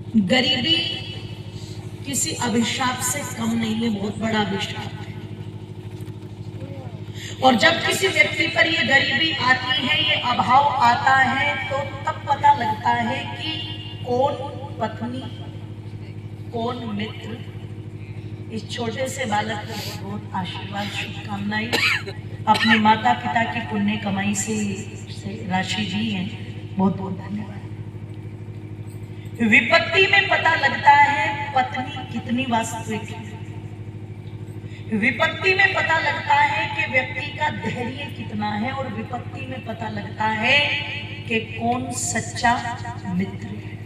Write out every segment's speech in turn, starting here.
गरीबी किसी अभिशाप से कम नहीं है, बहुत बड़ा अभिशाप है। और जब किसी व्यक्ति पर ये गरीबी आती है, ये अभाव आता है, तो तब पता लगता है कि कौन पत्नी, कौन मित्र। इस छोटे से बालक को बहुत आशीर्वाद, शुभकामनाएं अपने माता पिता की पुण्य कमाई से राशि दी है, बहुत बहुत धन्यवाद। विपत्ति में पता लगता है पत्नी कितनी वास्तविक है। विपत्ति में पता लगता है कि व्यक्ति का धैर्य कितना है, और विपत्ति में पता लगता है कि कौन सच्चा मित्र है।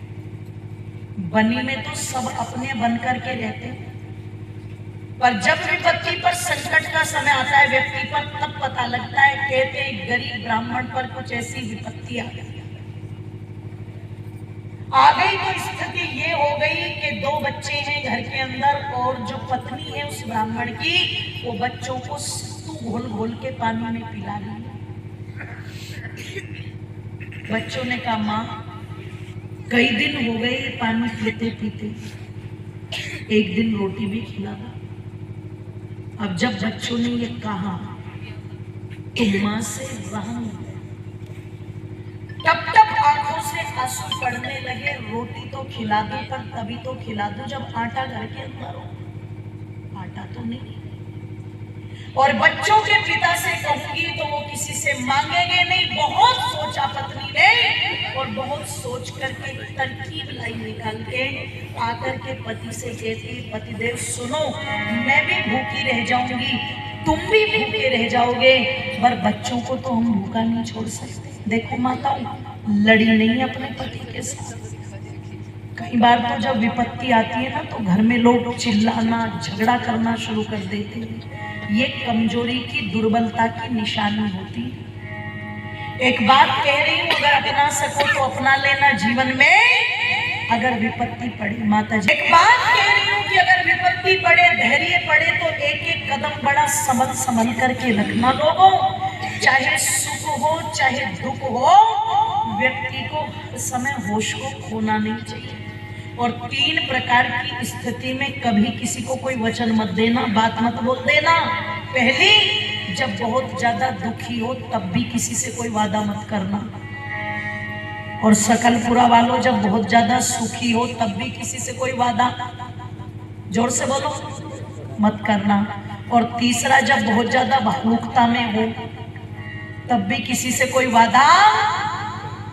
बनी में तो सब अपने बन करके रहते हैं, पर जब विपत्ति पर, संकट का समय आता है व्यक्ति पर, तब पता लगता है। कहते हैं गरीब ब्राह्मण पर कुछ ऐसी विपत्ति आ गई तो स्थिति ये हो गई कि 2 बच्चे हैं घर के अंदर, और जो पत्नी है उस ब्राह्मण की, वो बच्चों को सत्तू घोल घोल के पानी में पिला रही है। बच्चों ने कहा माँ कई दिन हो गए पानी पीते पीते, एक दिन रोटी भी खिला दो। अब जब बच्चों ने ये कहा तो मां से रहम, तब तक आंखों से आंसू पड़ने लगे। रोटी तो खिला दूं, पर तभी तो खिला दूं जब आटा घर के अंदर हो। आटा तो नहीं। और बच्चों के पिता से कहूंगी तो वो किसी से मांगेंगे नहीं। बहुत सोचा पत्नी ने, और बहुत सोच करके तरकीब लाई निकाल के आकर के पति से कहती, पतिदेव सुनो, मैं भी भूखी रह जाऊंगी, तुम भी भूखे रह जाओगे, पर बच्चों को तो हम भूखा नहीं छोड़ सकते। देखो माताओं, लड़ी नहीं अपने पति के साथ। कई बार तो जब विपत्ति आती है ना, तो घर में लोग चिल्लाना, झगड़ा करना शुरू कर देते हैं। ये कमजोरी की, दुर्बलता की निशानी होती है। एक बात कह रही हूँ, अगर अपना सको तो अपना लेना जीवन में, अगर विपत्ति पड़े। माता जी, एक बात कह रही हूँ कि अगर विपत्ति पड़े, धैर्य पड़े, तो एक एक कदम बड़ा संभल संभल करके रखना। लोगों, चाहे सुख हो चाहे दुख हो, व्यक्ति को हर समय होश को खोना नहीं चाहिए। और 3 प्रकार की स्थिति में कभी किसी को कोई वचन मत देना, बात मत बोल देना। पहली, जब बहुत ज्यादा दुखी हो तब भी किसी से कोई वादा मत करना। और सकलपुरा वालों, जब बहुत ज्यादा सुखी हो तब भी किसी से कोई वादा, जोर से बोलो, मत करना। और तीसरा, जब बहुत ज्यादा भावुकता में हो तब भी किसी से कोई वादा,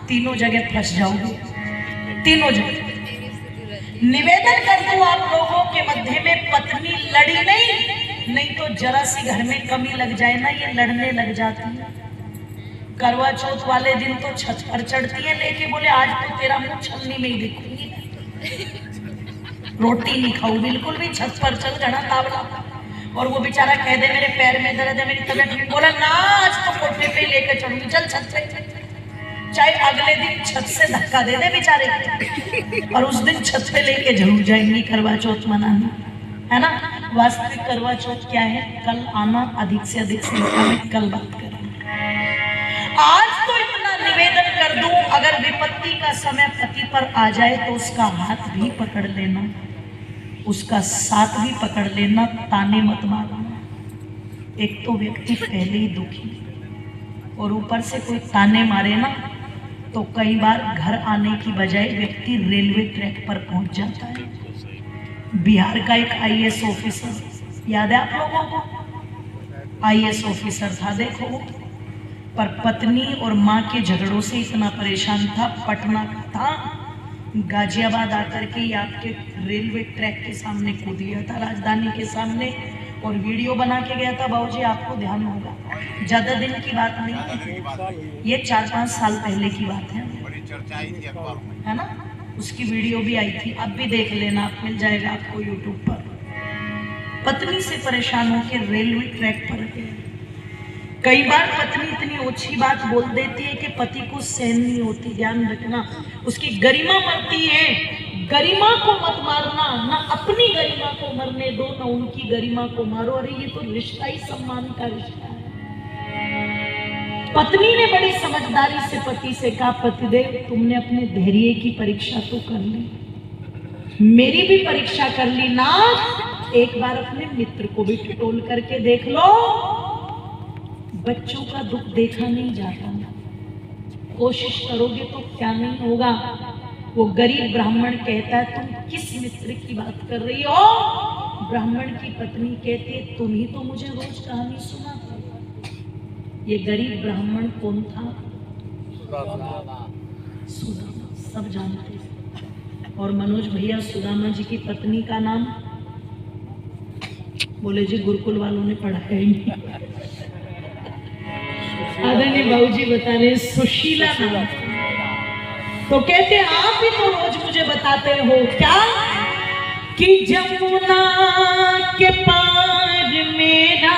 तीनों जगह फंस जाओगे, तीनों जगह। निवेदन कर दूं आप लोगों के मध्य में, पत्नी लड़ी नहीं तो जरा सी घर में कमी लग जाए ना, ये लड़ने लग जाती है। करवा चौथ वाले दिन तो छत पर चढ़ती है लेके, बोले आज तो तेरा मुंह छलनी में ही दिखूंगी, रोटी नहीं खाऊ बिल्कुल भी, छत पर चल घना तावला। और वो बेचारा कह दे मेरे पैर में दर्द है, मेरी तबीयत ठीक, बोला ना आज तो कोठे पे लेकर चढ़ूंगी, चल छत पे। चाहे अगले दिन छत से धक्का दे दे बेचारे, और उस दिन छत पे लेके जरूर जाएंगी करवा चौथ मनाना, है ना। वास्तविक करवा चौथ क्या है? कल आना, अधिक से अधिक संख्या में कल बात करेंगे। आज तो इतना निवेदन कर दूं, अगर विपत्ति का समय पति पर आ जाए तो उसका हाथ भी पकड़ लेना, उसका साथ भी पकड़ लेना, ताने मत मारना। एक तो व्यक्ति पहले ही दुखी, और ऊपर से कोई ताने मारे ना, तो कई बार घर आने की बजाय व्यक्ति रेलवे ट्रैक पर पहुंच जाता है। बिहार का एक IAS ऑफिसर, याद है आप लोगों को? IAS ऑफिसर था, देखो, पर पत्नी और माँ के झगड़ों से इतना परेशान था, पटना था, गाजियाबाद आकर के आपके रेलवे ट्रैक के सामने कूद गया था, राजधानी के सामने, और वीडियो बना के गया था। बाबूजी आपको ध्यान होगा, ज्यादा दिन की बात नहीं है, ये 4-5 साल पहले की बात है ना। उसकी वीडियो भी आई थी, अब भी देख लेना, आप मिल जाएगा आपको यूट्यूब पर। पत्नी से परेशान होकर रेलवे ट्रैक पर गए। कई बार पत्नी इतनी ओछी बात बोल देती है कि पति को सहन नहीं होती। ध्यान रखना, उसकी गरिमा मरती है। गरिमा को मत मारना, ना अपनी गरिमा को मरने दो, ना उनकी गरिमा को मारो। अरे ये तो रिश्ता ही सम्मान का रिश्ता है। पत्नी ने बड़ी समझदारी से पति से कहा, पतिदेव तुमने अपने धैर्य की परीक्षा तो कर ली, मेरी भी परीक्षा कर ली नाथ, एक बार अपने मित्र को भी टटोल करके देख लो। बच्चों का दुख देखा नहीं जाता, कोशिश करोगे तो क्या नहीं होगा। वो गरीब ब्राह्मण कहता है तुम किस मित्र की बात कर रही हो? ब्राह्मण की पत्नी कहती है तुम ही तो मुझे रोज कहानी सुनाते। ये गरीब ब्राह्मण कौन था? सुदामा, सब जानते हैं। और मनोज भैया सुदामा जी की पत्नी का नाम? बोले जी गुरुकुल वालों ने पढ़ाया ही नहीं। आदरणीय बाबूजी बता रहे सुशीला नाम। तो कहते आप ही तो रोज मुझे बताते हो क्या कि जमुना के पार मेरा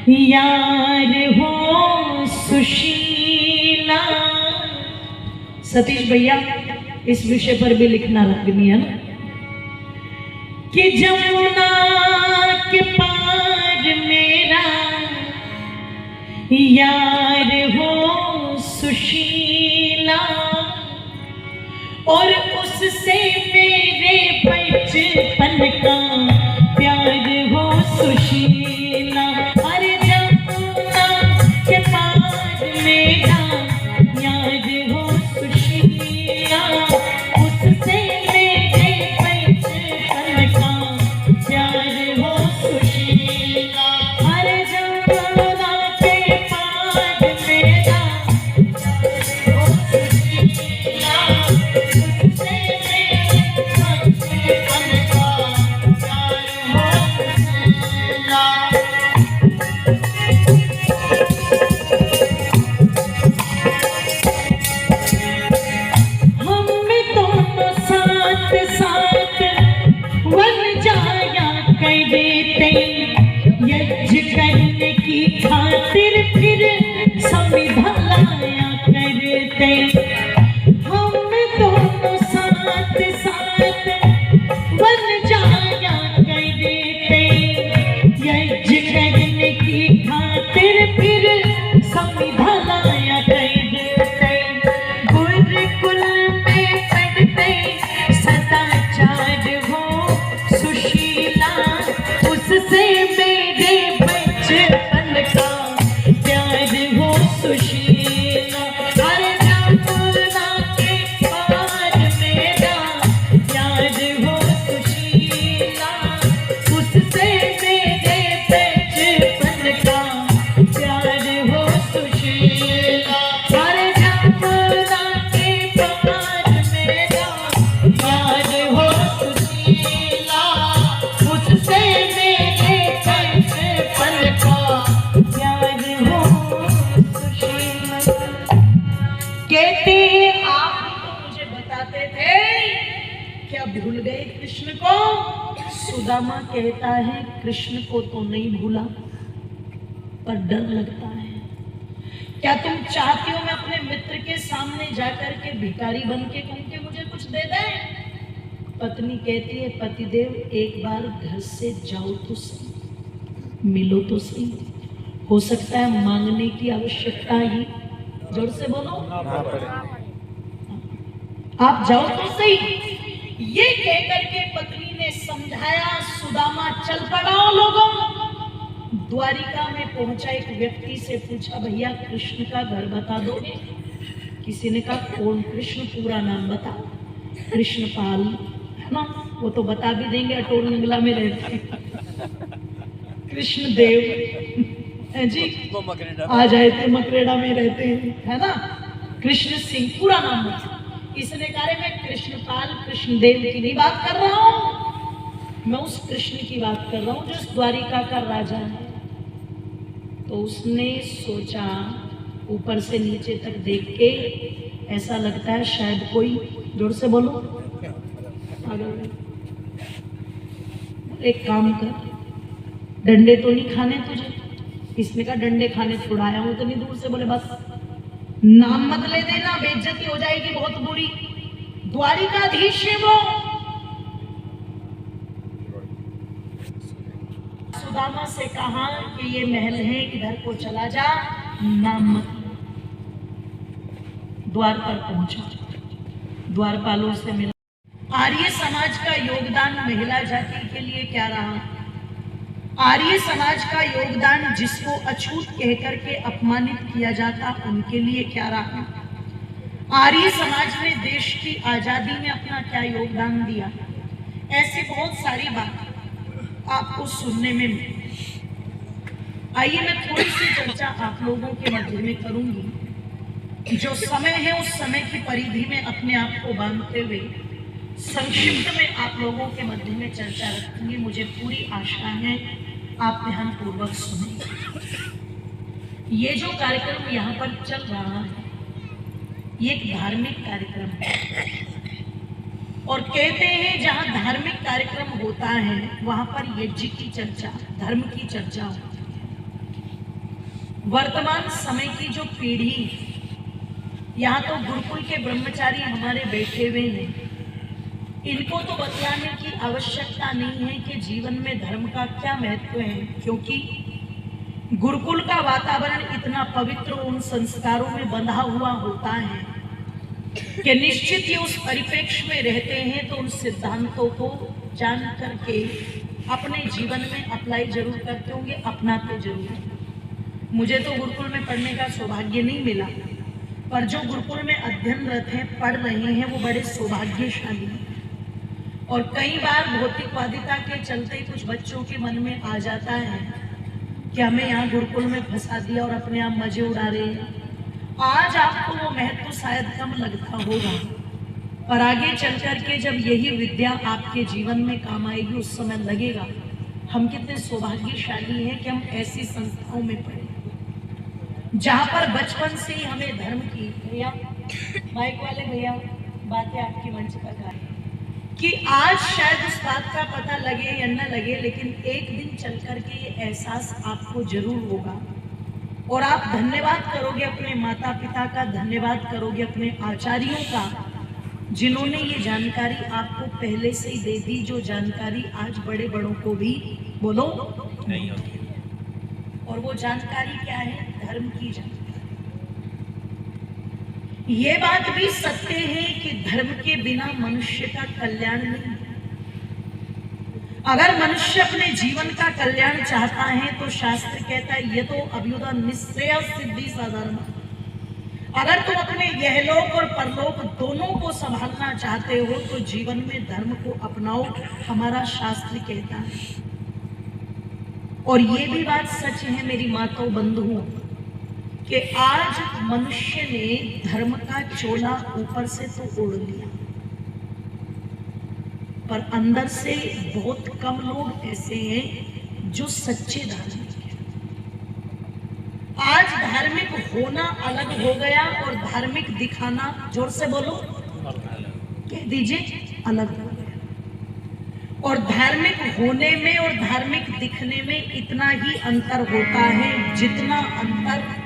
यार हो सुशीला। सतीश भैया इस विषय पर भी लिखना लगनी है ना कि जमुना के पार मेरा यार हो सुशीला और उससे मेरे बचपन का प्यार हो सुशीला। अरे जमुना के पार मेरा यार हो सुशीला, उससे मेरे बचपन का प्यार हो सुशीला। अरे जमुना के पार मेरा हो सुशीला, उससे मेरे बचपन का प्यार हो सुशीला। हम दोनों साथ साथ वन जाया करते, यज्ञ करने की खातिर फिर समिधा लाया करते। हम दोनों साथ साथ वन जाया करते, यज्ञ करने की खातिर फिर समिधा लाया करते। गुरुकुल में पढ़ते सदाचार हो सुशीला, उससे मेरे बचपन का प्यार हो सुशीला। अरे जमुना के पार मेरा यार हो सुशीला, उससे मेरे बचपन का प्यार हो सुशीला। अरे जमुना के पार मेरा यार हो सुशीला, उससे मेरे बचपन का प्यार हो सुशीला। कहते आप तो मुझे बताते थे, क्या भूल गए कृष्ण को? सुदामा कहता है कृष्ण को तो नहीं भूला, पर डर लगता है। क्या तुम चाहती हो मैं अपने मित्र के सामने जाकर के भिखारी बन के कहूं कि मुझे कुछ दे दे? पत्नी कहती है पतिदेव एक बार घर से जाओ तो सही, मिलो तो सही, हो सकता है मांगने की आवश्यकता ही। जोर से बोलो, आप जाओ तो सही। ये कहकर के पत्नी ने समझाया, सुदामा चल पड़ा। लोगों द्वारिका में पहुंचा, एक व्यक्ति से पूछा भैया कृष्ण का घर बता दोगे? किसी ने कहा कौन कृष्ण, पूरा नाम बताओ। कृष्णपाल है ना, वो तो बता भी देंगे, अटोल नंगला में रहते हैं। कृष्णदेव है जी, आ जाए थे मकरेड़ा में रहते हैं, है ना। कृष्ण सिंह पूरा नाम बता। इसने कहा मैं कृष्णपाल कृष्णदेव की नहीं बात कर रहा हूं, मैं उस कृष्ण की बात कर रहा हूं जो इस द्वारिका का राजा है। तो उसने सोचा, ऊपर से नीचे तक देख के ऐसा लगता है शायद कोई, जोर से बोलो, एक काम कर, डंडे तो नहीं खाने तुझे? इसने कहा डंडे खाने छुड़ाया हूं। तो नहीं, दूर से बोले बस नाम मत ले देना, बेइज्जती हो जाएगी बहुत बुरी। द्वारिकाधीश है वो। सुदामा से कहा कि ये महल है, इधर को चला जा, नाम मत। द्वार पर पहुंचा, द्वारपालों से मिला। आर्य समाज का योगदान महिला जाति के लिए क्या रहा? आर्य समाज का योगदान जिसको अछूत कहकर के अपमानित किया जाता उनके लिए क्या रहा? आर्य समाज ने देश की आजादी में अपना क्या योगदान दिया? ऐसी बहुत सारी बात आपको सुनने में मिली। आइए मैं थोड़ी सी चर्चा आप लोगों के मध्य में करूंगी। जो समय है उस समय की परिधि में अपने आप को बांधते हुए संक्षिप्त में आप लोगों के मध्य में चर्चा रखूंगी। मुझे पूरी आशा है आप ध्यानपूर्वक सुनेंगे। ये जो कार्यक्रम यहाँ पर चल रहा है ये एक धार्मिक कार्यक्रम है और कहते हैं जहाँ धार्मिक कार्यक्रम होता है वहां पर यज्ञ की चर्चा, धर्म की चर्चा होती है। वर्तमान समय की जो पीढ़ी, यहाँ तो गुरुकुल के ब्रह्मचारी हमारे बैठे हुए हैं, इनको तो बतलाने की आवश्यकता नहीं है कि जीवन में धर्म का क्या महत्व है, क्योंकि गुरुकुल का वातावरण इतना पवित्र उन संस्कारों में बंधा हुआ होता है कि निश्चित ही उस परिप्रेक्ष्य में रहते हैं तो उन सिद्धांतों को जान करके अपने जीवन में अप्लाई जरूर करते होंगे, अपनाते जरूर। मुझे तो गुरुकुल में पढ़ने का सौभाग्य नहीं मिला, पर जो गुरुकुल में अध्ययनरत हैं, पढ़ रहे हैं, वो बड़े सौभाग्यशाली हैं। और कई बार भौतिकवादिता के चलते कुछ बच्चों के मन में आ जाता है कि हमें यहाँ गुरुकुल में फंसा दिया और अपने आप मजे उड़ा रहे हैं। आज आपको वो महत्व शायद कम लगता होगा, पर आगे चल करके जब यही विद्या आपके जीवन में काम आएगी उस समय लगेगा हम कितने सौभाग्यशाली हैं कि हम ऐसी संस्थाओं में पढ़े जहाँ पर बचपन से ही हमें धर्म की, भैया माइक वाले भैया बातें आपकी मंच पर आ कि आज शायद उस बात का पता लगे या न लगे, लेकिन एक दिन चल करके ये एहसास आपको जरूर होगा और आप धन्यवाद करोगे अपने माता पिता का, धन्यवाद करोगे अपने आचार्यों का जिन्होंने ये जानकारी आपको पहले से ही दे दी, जो जानकारी आज बड़े बड़ों को भी बोलो नहीं होती। और वो जानकारी क्या है? धर्म की जानकारी। ये बात भी सत्य है कि धर्म के बिना मनुष्य का कल्याण नहीं। अगर मनुष्य अपने जीवन का कल्याण चाहता है तो शास्त्र कहता है ये तो अभ्युदय निश्चय सिद्धि साधारण। अगर तुम अपने यहलोक और परलोक दोनों को संभालना चाहते हो तो जीवन में धर्म को अपनाओ, हमारा शास्त्र कहता है। और ये भी बात सच है मेरी माताओं बंधुओं कि आज मनुष्य ने धर्म का चोला ऊपर से तो ओढ़ लिया, पर अंदर से बहुत कम लोग ऐसे हैं जो सच्चे धार्मिक हैं। आज धार्मिक होना अलग हो गया और धार्मिक दिखाना, जोर से बोलो, कह दीजिए, अलग हो गया। और धार्मिक होने में और धार्मिक दिखने में इतना ही अंतर होता है जितना अंतर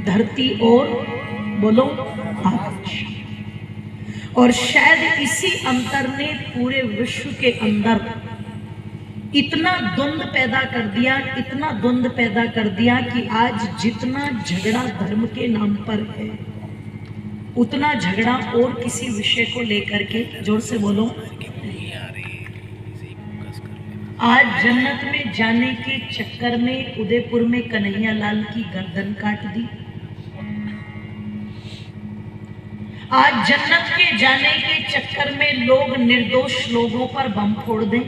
धरती और बोलो आकाश। और शायद इसी अंतर ने पूरे विश्व के अंदर इतना द्वंद्व पैदा कर दिया, इतना द्वंद्व पैदा कर दिया कि आज जितना झगड़ा धर्म के नाम पर है उतना झगड़ा और किसी विषय को लेकर के, जोर से बोलो, आज जन्नत में जाने के चक्कर में उदयपुर में कन्हैया लाल की गर्दन काट दी। आज जन्नत के जाने के चक्कर में लोग निर्दोष लोगों पर बम फोड़ दें।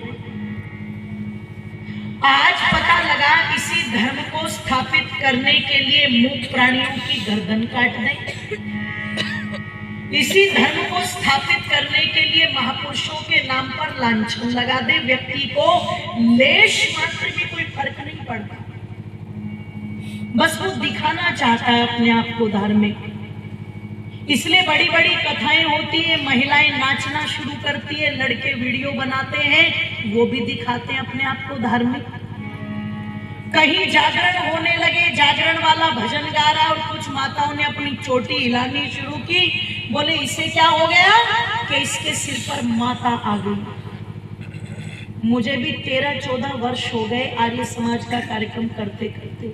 आज पता लगा इसी धर्म को स्थापित करने के लिए मूक प्राणियों की गर्दन काट दें। इसी धर्म को स्थापित करने के लिए महापुरुषों के नाम पर लांछन लगा दे। व्यक्ति को लेश मात्र भी कोई फर्क नहीं पड़ता, बस वो दिखाना चाहता है अपने आप को धार्मिक। इसलिए बड़ी बड़ी कथाएं होती है, महिलाएं नाचना शुरू करती है, लड़के वीडियो बनाते हैं, वो भी दिखाते हैं अपने आप को धार्मिक। कहीं जागरण होने लगे, जागरण वाला भजन गा रहा और कुछ माताओं ने अपनी चोटी हिलानी शुरू की, बोले इसे क्या हो गया कि इसके सिर पर माता आ गई। मुझे भी 13-14 वर्ष हो गए आर्य समाज का कार्यक्रम करते करते।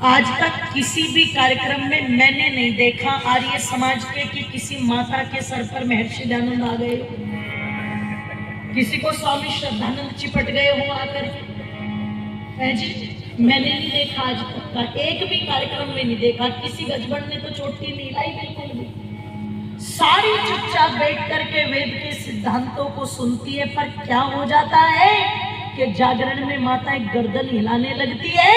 आज तक किसी भी कार्यक्रम में मैंने नहीं देखा आर्य समाज के कि किसी माता के सर पर महर्षि दयानंद आ गए। किसी को स्वामी श्रद्धानंद चिपट गए हो आकर के? है जी, मैंने नहीं देखा आज तक का, एक भी कार्यक्रम में नहीं देखा। किसी गजबड़ ने तो चोटी नहीं लाई बिल्कुल भी। सारी चुपचाप बैठ करके वेद के सिद्धांतों को सुनती है, पर क्या हो जाता है कि जागरण में माता एक गर्दन हिलाने लगती है।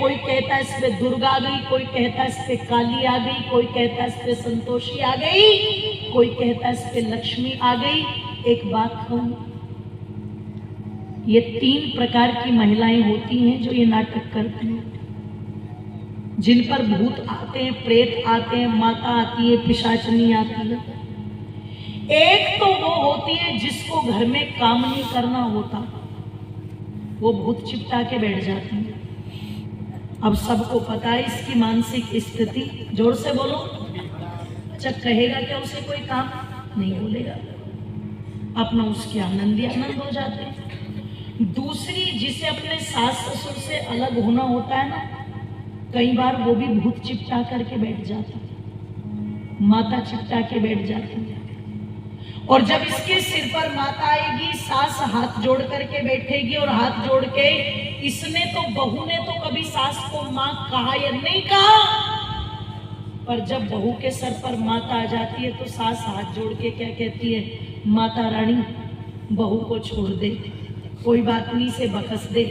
कोई कहता है इस पे दुर्गा आ गई, कोई कहता है इस पे काली आ गई, कोई कहता है इस पे संतोषी आ गई, कोई कहता है इस पे लक्ष्मी आ गई। एक बात कहूं, ये 3 प्रकार की महिलाएं होती हैं जो ये नाटक करती हैं, जिन पर भूत आते हैं, प्रेत आते हैं, माता आती है, पिशाचनी आती है। एक तो वो होती है जिसको घर में काम नहीं करना होता, वो भूत चिपटा के बैठ जाती है। अब सबको पता है इसकी मानसिक स्थिति, जोर से बोलो। अच्छा, कहेगा क्या उसे कोई काम? नहीं बोलेगा, अपना उसके आनंद ही आनंद हो जाते हैं। दूसरी, जिसे अपने सास ससुर से अलग होना होता है ना, कई बार वो भी भूत चिपटा करके बैठ जाता है, माता चिपटा के बैठ जाती है। और जब इसके सिर पर माता आएगी, सास हाथ जोड़ करके बैठेगी, और हाथ जोड़ के, इसने तो, बहू ने तो कभी सास को मां कहा या नहीं कहा, पर जब बहू के सर पर माता आ जाती है तो सास हाथ जोड़ के क्या कहती है? माता रानी, बहू को छोड़ दे, कोई बात नहीं से बकस दे,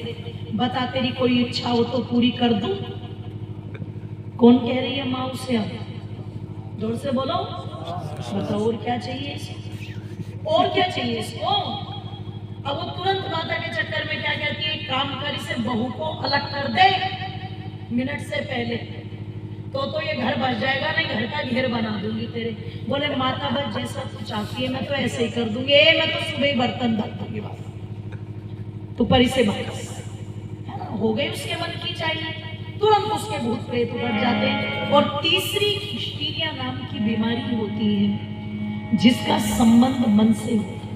बता तेरी कोई इच्छा हो तो पूरी कर दूं। कौन कह रही है माँ उसे? अब जोर से बोलो, बताओ और क्या चाहिए इसको? और क्या चाहिए इसको? अब वो तुरंत माता के चक्कर में क्या कहती है? काम कर, इसे बहू को अलग कर दे मिनट से पहले, तो ये घर बच जाएगा, नहीं घर का घेर बना दूंगी तेरे। बोले माता बस जैसा तू चाहती है मैं तो ऐसे ही कर दूंगी, मैं तो सुबह ही बर्तन धो दूंगी, बस तू पर इसे बस, है ना? हो गई उसके मन की चाहिए, तुरंत उसके भूत प्रेत उतर जाते हैं। और तीसरी हिस्टीरिया नाम की बीमारी होती है, जिसका संबंध मन से होता है,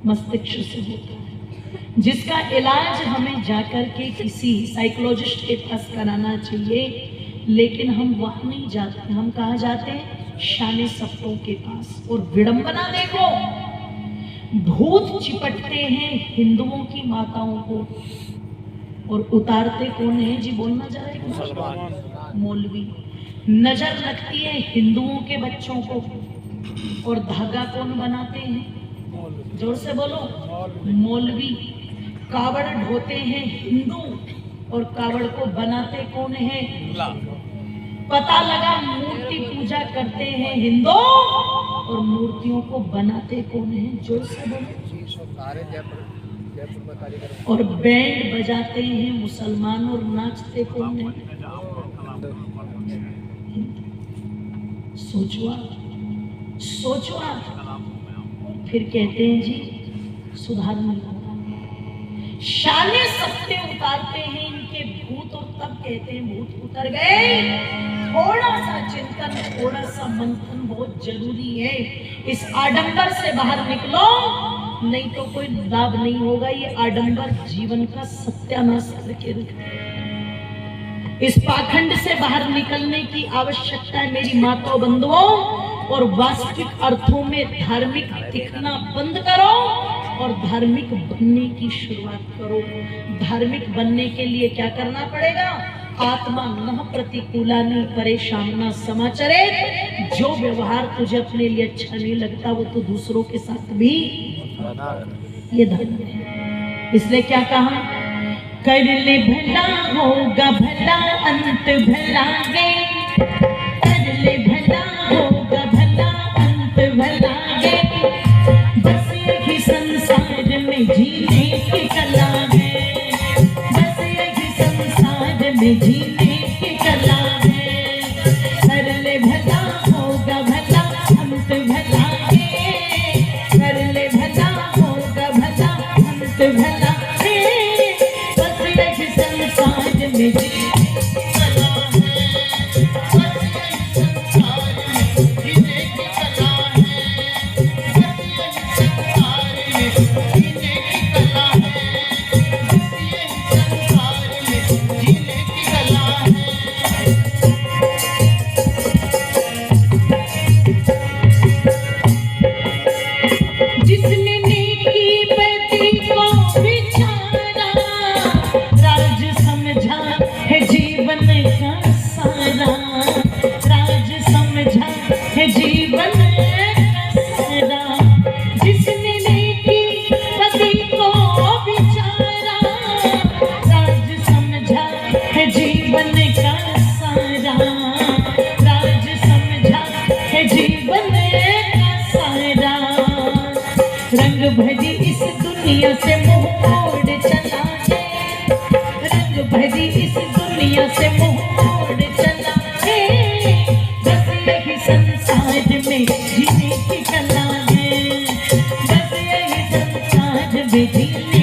मस्तिष्क से होता है, जिसका इलाज हमें जाकर के किसी साइकोलॉजिस्ट के पास कराना चाहिए। लेकिन हम वहां नहीं जाते, हम कहाँ जाते हैं? शाने सप्तों के पास। और विडंबना देखो, भूत चिपटते हैं हिंदुओं की माताओं को, और उतारते कौन है जी? बोलना जरा, मौलवी। नजर लगती है हिंदुओं के बच्चों को, और धागा कौन बनाते हैं? जोर से बोलो, मौलवी। कावड़ ढोते हैं हिंदू, और कावड़ को बनाते कौन है? पता लगा मूर्ति पूजा करते हैं हिंदू, और मूर्तियों को बनाते कौन है? जोर से बोलो। और बैंड बजाते हैं मुसलमान, और नाचते कौन है? सोचो सोचो। फिर कहते हैं जी सुधार नहीं होगा, शाने सत्ते उतारते हैं इनके भूत, और तब कहते हैं भूत उतर गए। थोड़ा सा चिंतन, थोड़ा सा मंथन बहुत जरूरी है। इस आडंबर से बाहर निकलो, नहीं तो कोई लाभ नहीं होगा। ये आडंबर जीवन का सत्यानाश करके रखते हैं। इस पाखंड से बाहर निकलने की आवश्यकता है मेरी माताओं बंधुओं, और वास्तविक अर्थों में धार्मिक दिखना बंद करो, और धार्मिक बनने की शुरुआत करो। धार्मिक बनने के लिए क्या करना पड़ेगा? आत्मा न प्रतिकूलानि परेशान न समाचरे। जो व्यवहार तुझे अपने लिए अच्छा नहीं लगता, वो तो दूसरों के साथ भी ये धर्म है। इसलिए क्या कहा? कर ले भला होगा भला, अंत भला गे। कर ले भला होगा भला, अंत भला गे। बस यही संसार में जीने की कला है, बस यही संसार में जीने की कला है। कर ले भला होगा भला, अंत भला गे। कर ले भला होगा भला, अंत भला गे। बस यही संसार में जीने की कला है, बस यही संसार में जीने की कला है। बस यही संसार में जीने की कला है, बस यही संसार में जीने की कला है। जिसने नेकी रंग भरी इस दुनिया से मुंह मोड़ चला है, रंग भरी इस दुनिया से मुंह मोड़ चला है, बस यही संसार में जीने की कला है, बस यही संसार में जीने